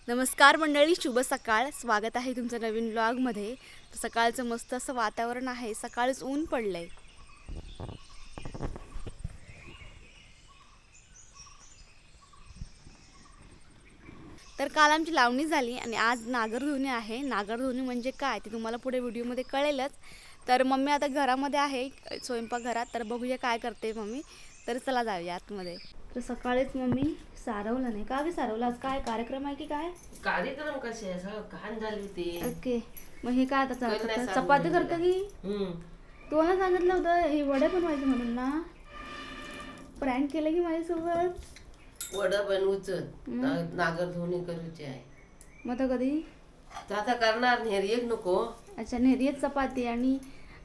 नमस्कार मंडळी, शुभ सकाळ. स्वागत आहे तुमचं नवीन व्लॉगमध्ये. सकाळचं मस्त असं वातावरण आहे. सकाळच ऊन पडलंय. तर काल आमची लावणी झाली आणि आज नागरधोणी आहे. नागरधोणी म्हणजे काय ते तुम्हाला पुढे व्हिडिओमध्ये कळेलच. तर मम्मी आता घरामध्ये आहे, स्वयंपाकघरात. तर बघूया काय करते मम्मी. तर चला जाऊया आतमध्ये. तर सकाळीच मम्मी सारवलं नाही का? सारवलं आज काय कार्यक्रम आहे की काय? कार्यक्रम कसे आहे सगळं घाण झाली होती. ओके, मग हे काय आता काही नाही चपाती सांगितलं. करता की तुम्हाला सांगितलं होतं हे वडे बनवायचे म्हणून ना. प्रँक केलं की माझ्यासोबत. वडा बनवूच नागरधोणी करूची आहे. मग आता कधी? तर आता करणार नाही एक नको. अच्छा, नेहरीच चपाती आणि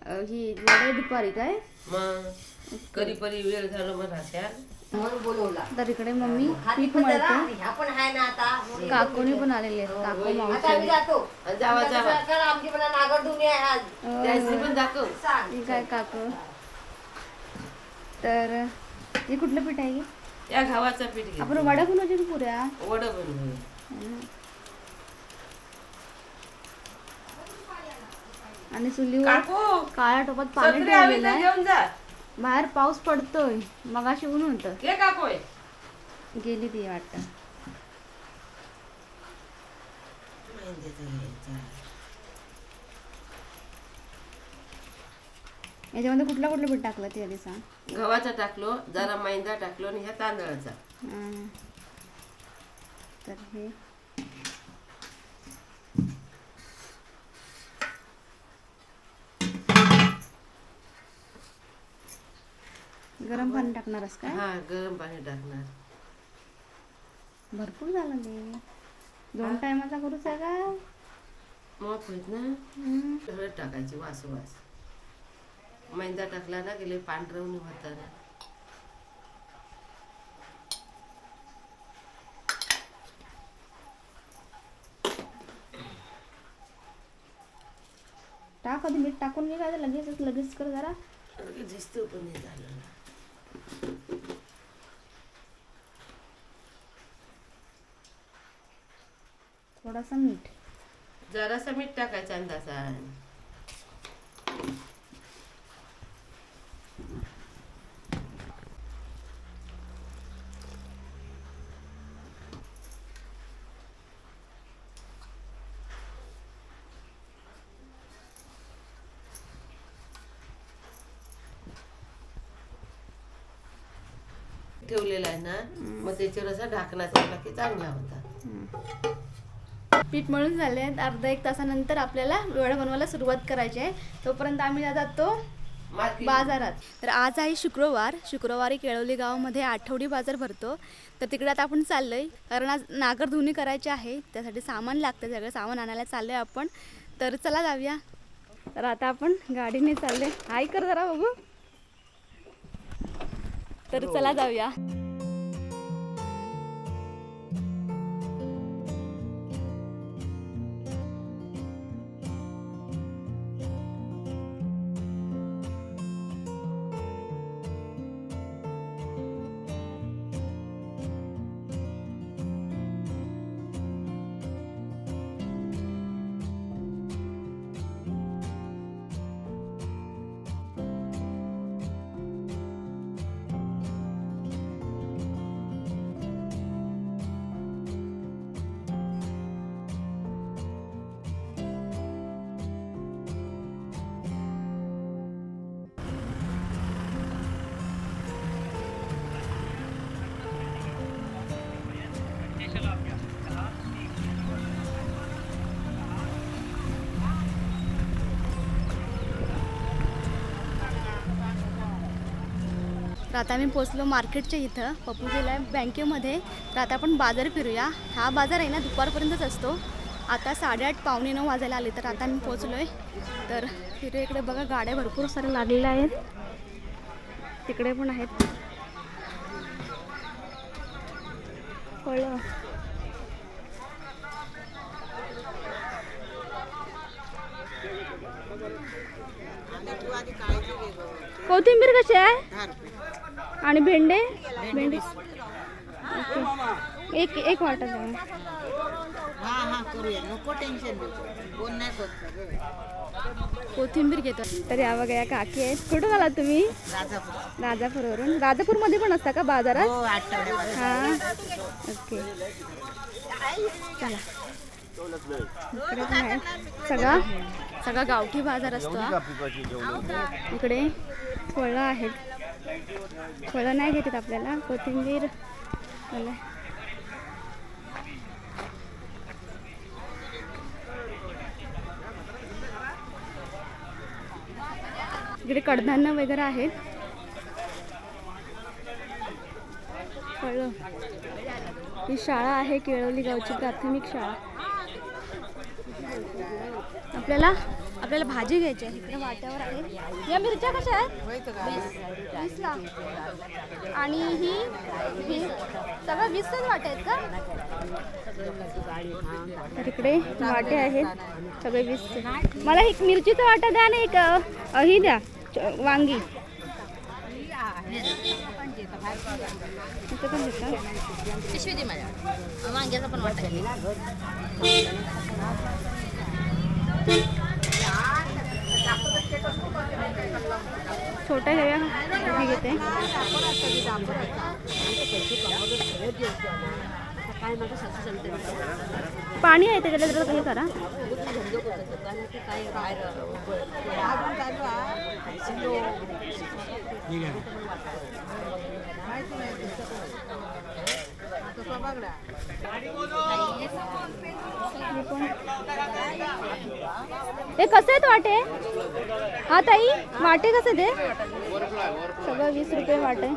ही वडे दुपारी काय? मग कधी परी वेळ झालो मग म्हणून बोलवला. तर इकडे मम्मी हाती पीठ पण जरा, मळते. आणि ह्या पण आहे ना आता. काकोनी पण आलेले आहेत. काको आता आम्ही मावशी. जातो. जावा जावा कारण आमची पण नागरधुनी आहे आज. त्याची पण दाखव. सांग. हे काय काको? तर हे कुठलं पीठ आहे? या गव्हाचं पीठ घे. आपण वड्या बनवायच्या की पुऱ्या? वडा बनवू. आणि चुलीवर काकू काळ्या टोपात पाणी सगळे आम्ही ठेवलेलं आहे. घेऊन जा. बाहेर पाऊस पडतोय. मगाशी ऊन होतं. हे काकू आहे. गेली ती वाटतं. याच्यामध्ये कुठलं पीठ टाकलं ते आधी सांग. गव्हाचा टाकलो, जरा मैदा टाकलो आणि ह्या तांदळाचा. तर हे गरम पाणी टाकणारस काय? हा, गरम पाणी टाकणार. भरपूर झालं ते. 2 टायमाचा करूच आहे का? मग होत ना. हळद टाकायची वास वास. मैदा टाकला ना गेले पांढरवणी होता ना. टाक आधी मीठ टाकून घे. काय ते लगेच कर जरा. दिसतो पण हे झालं ना. थोडासा मीठ. जरासा मीठ टाकायचा अंदाजा. ठेवलेला आहे ना, मग त्याच्यावर असा ढाकणाचा टाकला की चांगला होता. पीठ मळून झाले आहेत. अर्धा 1 तासानंतर आपल्याला वडा बनवायला सुरुवात करायची आहे. तोपर्यंत आम्ही जातो बाजारात. तर आज आहे शुक्रवार. शुक्रवारी केळवली गावामध्ये आठवडी बाजार भरतो. तर तिकडे आता आपण चाललोय, कारण आज नागरधुनी करायची आहे. त्यासाठी सामान लागतं. सगळं सामान आणायला चाललोय आपण. तर चला जाऊया. तर आता आपण गाडीने चाललोय. हाय कर जरा बघू. तर चला जाऊया. तर आता मी पोचलो मार्केटच्या इथं. पप्पू गेला आहे बँकेमध्ये. तर आता आपण बाजार फिरूया. हा बाजार आहे ना दुपारपर्यंतच असतो. आता 8:30 पावणे 9 वाजायला आले. तर आता मी पोचलो आहे. तर फिरू. इकडे बघा गाड्या भरपूर साऱ्या लागलेल्या आहेत. तिकडे पण आहेत फळं. कोथिंबीर कशी आहे? आणि भेंडे? भेंडे एक वाटा द्या. करूया नको टेन्शन घेऊ कोण नाही करत कोथिंबीर घेतो. तर या बघा या काकी आहेत. कुठून आलात तुम्ही? राजापूर राजापूरवरून. राजापूरमध्ये पण असता का बाजारात? हो आठवड्यामध्ये हा ओके चला. इकडे पण आहे सगळा सगळा गावठी बाजार असतो हा. इकडे फळं आहेत. फळं नाही घेतात आपल्याला. कोथिंबीर फळं. इकडे कडधान्य वगैरे आहेत. फळं. ही शाळा आहे केळवली गावची प्राथमिक शाळा. आपल्याला आपल्याला भाजी घ्यायची आहे. इकडे वाट्यावर आहे. या मिरच्या कशा आहेत? 20ला. आणि ही सगळं 20च वाटे आहेत का? तर इकडे वाटे आहेत सगळे 20चे. मला एक मिरचीचा वाटा द्या आणि एक ही द्या वांगी. इथं पण देता? पिशवी दे माझ्या वांग्याचा पण वाटा छोट्या घेऊया. मी घेते. पाणी आहे त्याच्यात जरा हे करा. हे कसे आहेत वाटे? हा ताई वाटे कसे ते? सगळं 20 रुपये वाटे.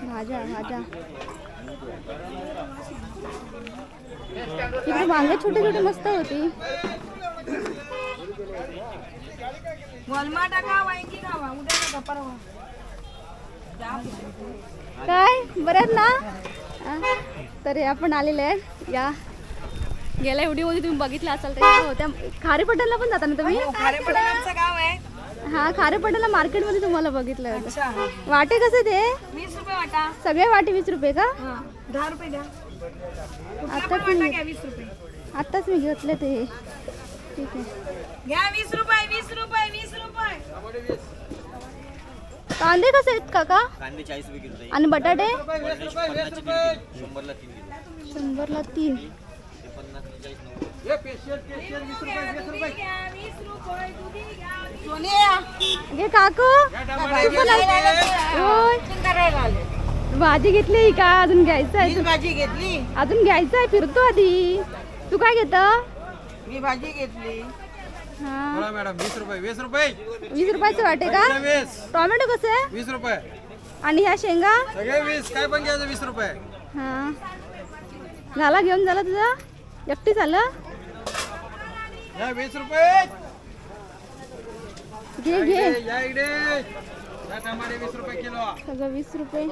भाज्या भाज्या इकडे वांगे छोटे छोटे मस्त होती. काय बरं ना. तर या पण आलेले आहेत. या गेल्या व्हिडिओमध्ये तुम्ही बघितलं असाल तर या होत्या. खारेपाटणला पण जाता ना तुम्ही? गाव आहे. हा खारेपाटणला मार्केटमध्ये तुम्हाला बघितलं होतं. वाटे कसे ते? 20 रुपये वाटा. सगळे वाटे 20 रुपये का? 10 रुपये द्या. आताच वाटा मी घ्या 20 रुपये. आताच मी घेतले ते. ठीक आहे. घ्या 20 रुपये 20 रुपये 20 रुपये. कांदे कसे आहेत काका? कांदे 40 रुपये किलो आहे. आणि बटाटे? 50 किलो. 100ला 3 किलो. 100ला 3. ते 50 40 90. घे काकू. होय. भाजी घेतली का अजून घ्यायचं आहे? भाजी घेतली. अजून घ्यायचं आहे. फिरतो आधी. तू काय घेत? मी भाजी घेतली. हा मॅडम 20 रुपये 20 रुपये 20 रुपयाचे वाटे का? 20 टोमॅटो कसे? 20 रुपये आणि ह्या शेंगा? सगळे 20 काय पण घ्यायचं 20 रुपये. हा झाला घेऊन झाला तुझा? एकटी झालं? या 20 रुपये. घे घे. या इकडे या टमाटे 20 रुपये किलो. सगळं 20 रुपये.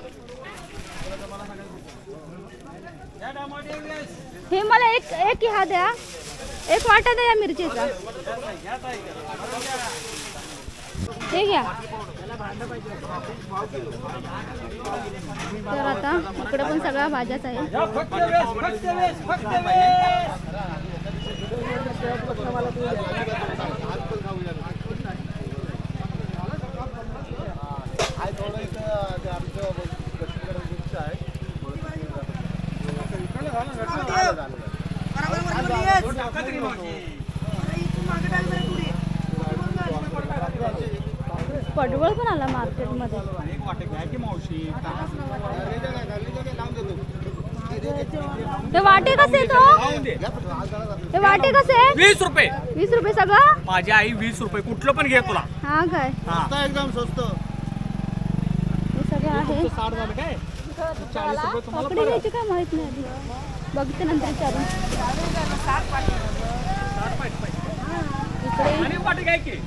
या टमाटे 20. हे मला एक एक ह्या द्या. एक वाटा द्या या मिरचीचा. हे घ्या. तर आता इकडे पण सगळ्या भाज्याच आहे. या फक्त 20 फक्त 20 फक्त 20. पडवळ पण आला मार्केटमध्ये. ते वाटे कसे तो? ते वाटे कसे? 20 रुपये. 20 रुपये सगळं? माझी आई 20 रुपये कुठलं पण घे तुला. हा काय? एकदम स्वस्त. हे सगळं आहे. 60 झालं काय? 40 रुपये तुम्हाला कपडे घ्यायची काय माहित नाही आधी. बघते नंतर विचारून. इकडे आणि वाटे काय की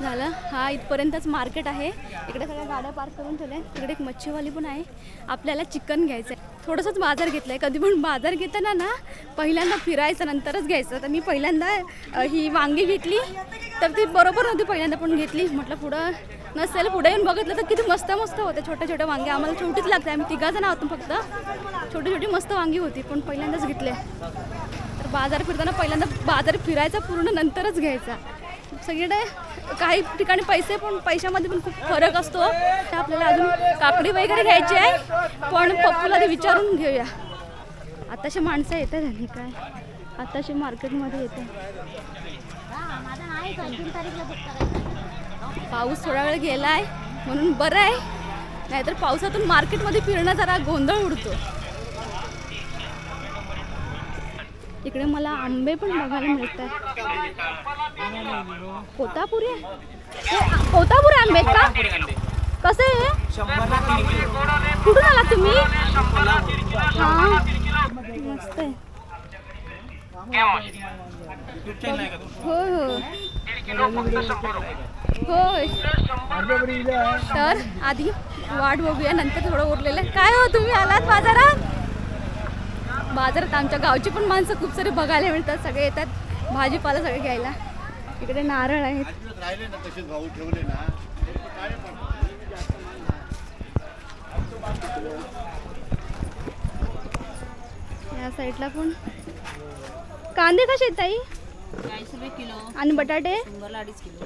झालं. हा इथपर्यंतच मार्केट आहे. इकडे सगळ्या गाड्या पार्क करून ठेवल्या. तिकडे एक मच्छीवाली पण आहे. आपल्याला चिकन घ्यायचं आहे. थोडंसंच बाजार घेतलं आहे. कधी पण बाजार घेताना ना पहिल्यांदा फिरायचं नंतरच घ्यायचं. तर मी पहिल्यांदा ही वांगी घेतली तर ती बरोबर नव्हती, पहिल्यांदा पण घेतली. म्हटलं पुढं नसेल, पुढे येऊन बघितलं तर किती मस्त मस्त होते छोटे छोटे वांगे. आम्हाला छोटीच लागते, आम्ही 3 जण आहोत फक्त. छोटी छोटी मस्त वांगी होती, पण पहिल्यांदाच घेतले. तर बाजार फिरताना पहिल्यांदा बाजार फिरायचा पूर्ण, नंतरच घ्यायचा. सगळीकडे काही ठिकाणी पैसे पण पैशामध्ये पण खूप फरक असतो. तर आपल्याला अजून काकडी वगैरे घ्यायची आहे, पण पप्पूला ते विचारून घेऊया. आताशी माणसं येतात झाली काय, आताशी मार्केटमध्ये येते. पाऊस थोडा वेळ गेला आहे म्हणून बरं आहे, नाहीतर पावसातून मार्केटमध्ये फिरणं जरा गोंधळ उडतो. इकडे मला आंबे पण बघायला मिळतात. कोतापुरी कोतापुरी आंबे आहेत का? कसे आहे? कुठून आला तुम्ही? हां मस्त आहे. होय होय होय. तर आधी वाट बघूया, नंतर थोडं उरलेलं. काय हो तुम्ही आलात बाजारात? बाजारात आमच्या गावची पण माणसं खूप सारे बघायला मिळतात. सगळे येतात भाजीपाला सगळे घ्यायला. इकडे नारळ आहेत. या साईडला पण कांदे कसे आहेत ताई? 40 रुपये किलो. आणि बटाटे? 2.5 किलो.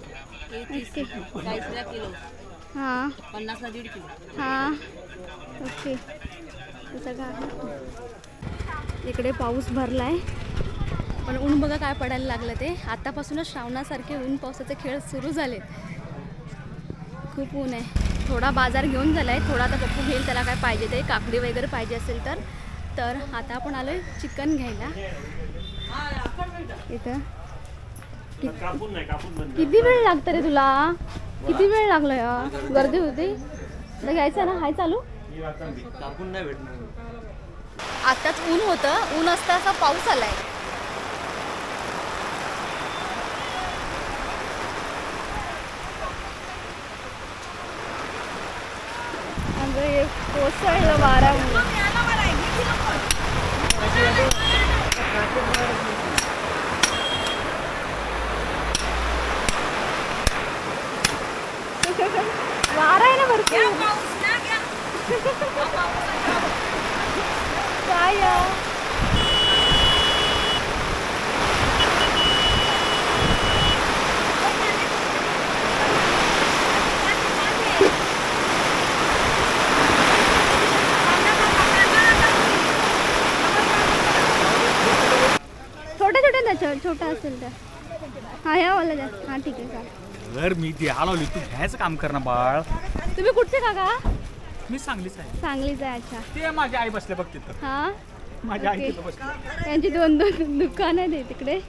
40 किलो. हां 50 1.5 किलो. हां ओके. तसं का इकडे पाऊस भरलाय, पण ऊन बघा काय पडायला लागलं ते. आतापासूनच श्रावणासारखे ऊन पावसाचे खेळ सुरू झाले. खूप ऊन आहे. थोडा बाजार घेऊन झाला आहे, थोडा आता पप्पू घेईल त्याला काय पाहिजे ते, काकडी वगैरे पाहिजे असेल तर. तर आता आपण आलोय चिकन घ्यायला. इथं किती वेळ लागतं रे तुला? किती वेळ लागला या? गर्दी होती तर घ्यायचं ना. हाय चालू कापून नाही भेटणार. आताच ऊन होतं, ऊन असता असा पाऊस आलाय. अगं कोसळलं वाऱ्यामुळे. वारा आहे ना भरपूर. काय छोट्या छोट्या त्याच्या छोटा असेल तर हा या वाला द्या. हा ठीक आहे चालेल. तर मी ती आलावली, तू घ्यायचं काम कर ना बाळ. तुम्ही कुठचे काका? मी सांगलीच आहे. सांगलीच आहे. अच्छा ते माझी आई बसले बघ तिथं. हा माझी आई ओके. तिथं बसली. त्यांची 2 दुकान आहे तिकडे.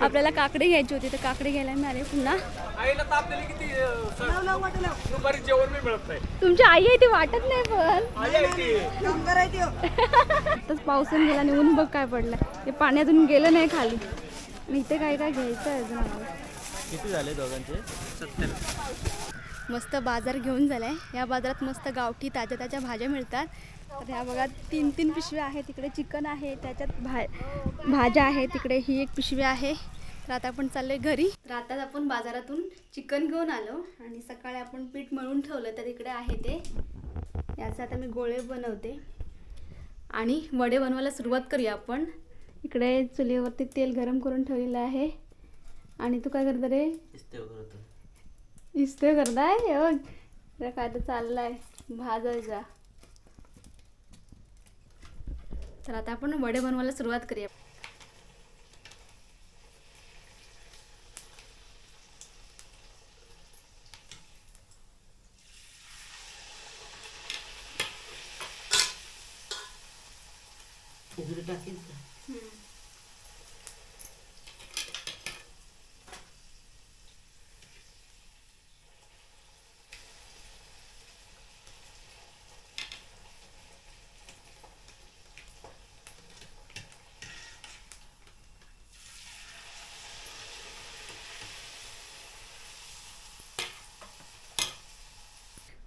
आपल्याला काकडी घ्यायची होती तर काकडी घ्यायला मिळाली पुन्हा. आईला ताप दिली किती दुपारी जेवण मी मिळत नाही. तुमची आई आहे ती वाटत नाही, पण आई आहे ती. आताच पावसून गेला आणि ऊन बघ काय पडलं. ते पाण्यातून गेलं नाही खाली. आणि इथे काय काय घ्यायचं आहे अजून आम्हाला. किती झाले दोघांचे? 70. मस्त बाजार घेऊन झालाय. या बाजारात मस्त गावठी ताज्या ताज्या भाज्या मिळतात. तर ह्या बघा 3 पिशव्या आहेत. तिकडे चिकन आहे, त्याच्यात भाज्या आहेत. तिकडे ही एक पिशवी आहे. तर आता आपण चाललोय घरी. तर आताच आपण बाजारातून चिकन घेऊन आलो आणि सकाळी आपण पीठ मळून ठेवलं तर इकडे आहे ते. याचे आता मी गोळे बनवते आणि वडे बनवायला सुरुवात करूया आपण. इकडे चुलीवरती तेल गरम करून ठेवलेलं आहे. आणि तू काय करतो रे? इस्त्री करताय? हे बघ काय तर चाललाय भाजायचा. तर आता आपण वडे बनवायला सुरुवात करूया. टाकीन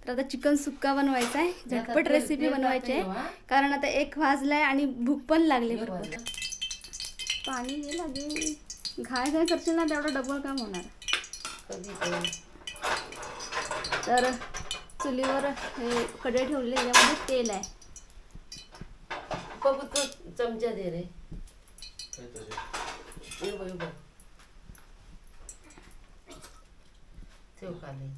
तर आता चिकन सुक्का बनवायचा आहे, झटपट रेसिपी बनवायची आहे, कारण आता 1 वाजलाय आणि भूक पण लागली भरपूर. पाणी हे लागेल, घाय करशील ना तेवढं डबल काम होणार. तर चुलीवर हे कढई ठेवली, त्याच्यामध्ये तेल आहे. बघू तू चमचा दे रे. ठेव खाली.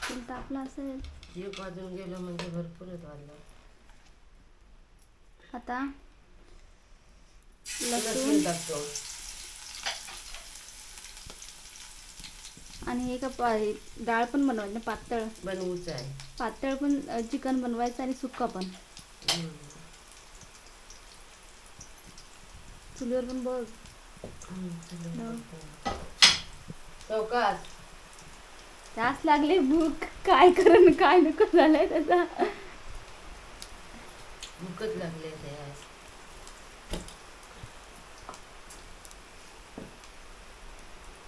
तेल तापलं असेल. एक वाजून गेलं म्हणजे भरपूरच वाढलं. आता लसूण लसूण टाकतो. आणि हे का डाळ पण बनवायची ना, पातळ बनवूच आहे. पातळ पण चिकन बनवायचं आणि सुक्का पण. चुलीवर पण बघ. चौकात त्यास लागले भूक, काय करून काय नको झालंय त्याचा. भूकच लागले ते आज.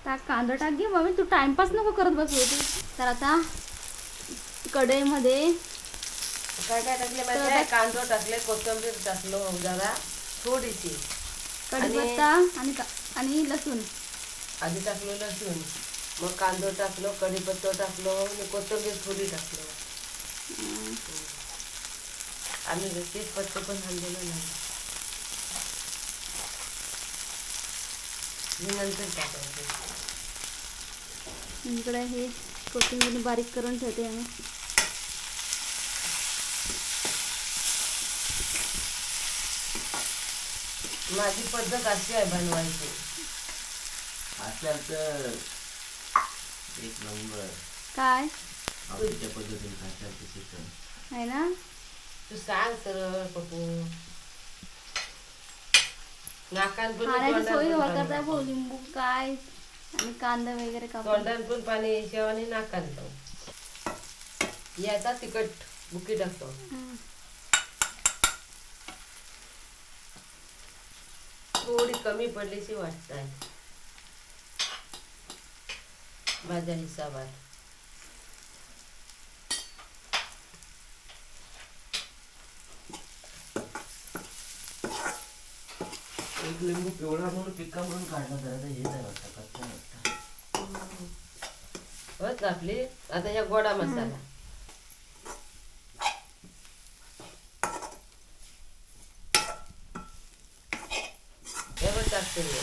टाक कांदा, टाक घे मम्मी, तू टाइमपास नको करत बसू तू. तर आता कढईमध्ये काय काय टाकले माहिती आहे? कांदा टाकले, कोथिंबीर टाकलो जरा थोडीशी, कढीपत्ता आणि लसूण. आधी टाकलो लसूण, मग कांदा टाकलो, कढीपत्ता टाकलो आणि कोथिंबीर थोडी टाकलो. आम्ही तेजपत्ता पण आणलेलं नाही, मी नंतर टाकायचे. इकडे हे कोथिंबीर बारीक करून ठेवते आम्ही. माझी पद्धत अशी आहे बनवायची. असेल तर एक नंबर. काय आवडीच्या पद्धतीने खायचं चिकन आहे ना. तू सांग सरळ पप्पू. नाकान पण खाण्याची सोय करताय भाऊ, लिंबू काय आणि कांदा वगैरे कापून. तोंडान पण पाणी यायच्या आणि नाकान पण. याचा तिखट बुकी टाकतो. थोडी कमी पडलीशी वाटत आहे माझ्या हिसाबात. एक लिंबू पिवळा म्हणून पिक्का म्हणून काढला तर हे नाही वाटतं, कच्चा वाटतं. बस आपली आता या गोडा मसाला. हे बघ टाकते मी.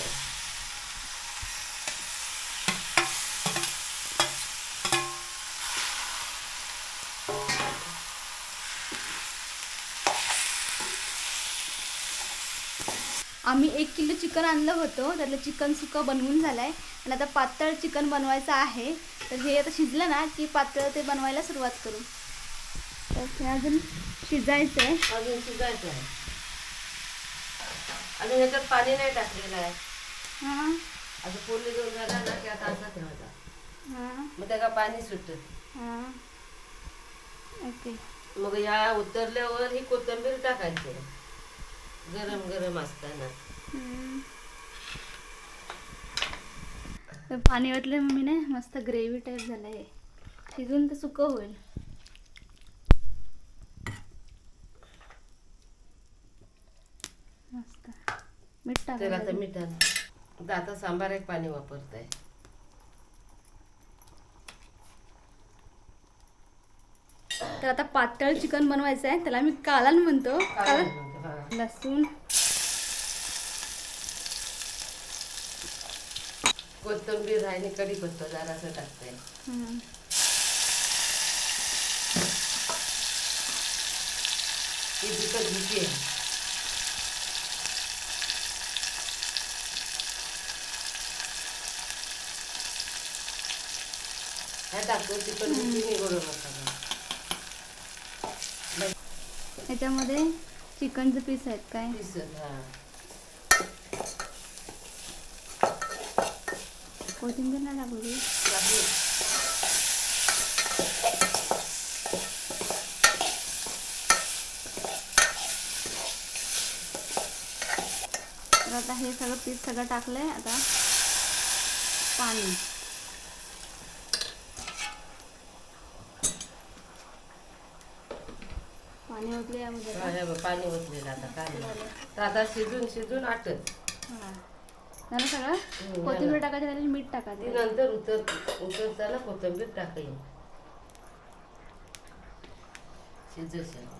आम्ही 1 किलो चिकन आणलं होतं, त्यातलं चिकन सुक्का बनवून झालाय आणि आता पातळ चिकन बनवायचं आहे. तर हे आता शिजलं ना की पातळ ते बनवायला सुरुवात करू. तर ते अजून शिजायचं आहे. अजून शिजायचं आहे. अजून ह्याच्यात पाणी नाही टाकलेलं आहे. हां आता फोडणी देऊन झाला ना की आता असा ठेवायचा, हां मग त्याला पाणी सुटत. हां ओके. मग या उतरल्यावर ही कोथिंबीर टाकायची गरम गरम असताना. तर पाणी ओतलं मम्मीने, मस्त ग्रेव्ही टाईप झालं आहे. शिजून ते सुकं होईल. मस्त मीठ तर आता टाकायचं. मिठात आता सांबार एक पाणी वापरताय. तर आता पातळ चिकन बनवायचं आहे, त्याला मी कालन म्हणतो. लसूण, कोथिंबीर आणि कढीपत्ता जरासं टाकताय. ही तिखट भुकी आहे. ह्या टाकतो चिकन भुकी निघून मसाला. याच्यामध्ये चिकनचे पीस आहेत काय. दिसत हा. कोथिंबीर नाही टाकली. टाकली. तर आता हे सगळं पीस सगळं टाकलंय. आता पाणी. पाणी ओतले यामध्ये हा, हे बघ, पाणी ओतलेलं आता काय तर आता शिजून आटत. हां झालं सगळं. कोथिंबीर टाकायची त्याच्यात मीठ ती टाकायचं. नंतर उतरताना कोथिंबीर टाकायची. शिजून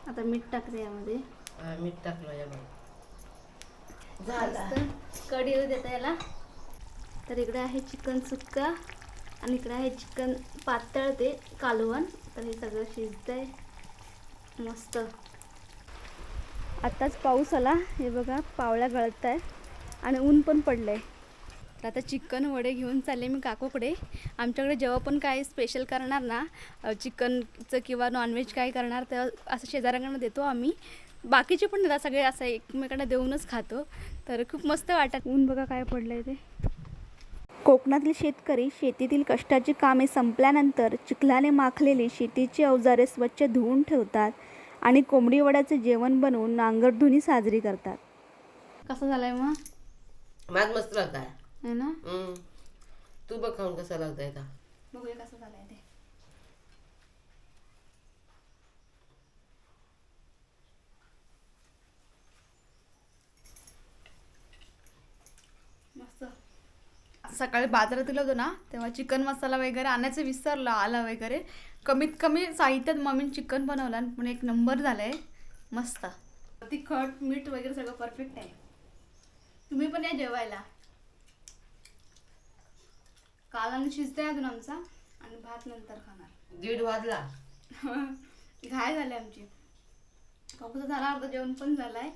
आता मीठ टाकते यामध्ये. हा, मीठ टाकलं या बघ. झाला. मस्त कढी येऊ देता याला. तर इकडे आहे चिकन सुक्का आणि इकडे आहे चिकन पातळ ते कालवण. तर हे सगळं शिजतंय मस्त. आत्ताच पाऊस आला, हे बघा पावळ्या गळत आहे आणि ऊन पण पडलं आहे. तर आता चिकन वडे घेऊन चालले मी काकूकडे. आमच्याकडे जेव्हा पण काही स्पेशल करणार ना, चिकनचं किंवा नॉनव्हेज काय करणार तेव्हा असं शेजाऱ्यांना देतो आम्ही. बाकीचे पण देतात, सगळे असं एकमेकांना देऊनच खातो. तर खूप मस्त वाटत. ऊन बघा काय पडलं आहे ते. कोकणातील शेतकरी शेतीतील कष्टाची कामे संपल्यानंतर चिखलाने माखलेली शेतीची अवजारे स्वच्छ धुवून ठेवतात आणि कोंबडी वड्याचे जेवण बनवून नांगरधुनी साजरी करतात. कसं झालंय मग? माझ मस्त लागताय. है ना? तू बघ खाऊन कसा लागताय आता. बघूया कसं झालंय ते. मस्त. सकाळी बाजारात गेलो होतो ना, तेव्हा चिकन मसाला वगैरे आणायचं विसरलं, आला वगैरे. कमीत कमी साहित्यात मम्मीने चिकन बनवलं आणि पण एक नंबर झालंय मस्त. तिखट मीठ वगैरे सगळं परफेक्ट आहे. तुम्ही पण या जेवायला. कालवण शिजतंय अजून आमचा आणि भात नंतर खाणार. 1:30 वाजला. घाय झाली आमची. काकूचं झाला, अर्धा जेवण पण झालंय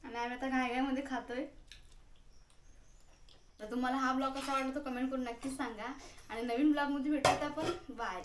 आणि आम्ही आता घायमध्ये खातोय. तर तुम्हाला हा ब्लॉग कसा वाटला तो कमेंट करून नक्कीच सांगा आणि नवीन ब्लॉगमध्ये भेटूया आपण. बाय.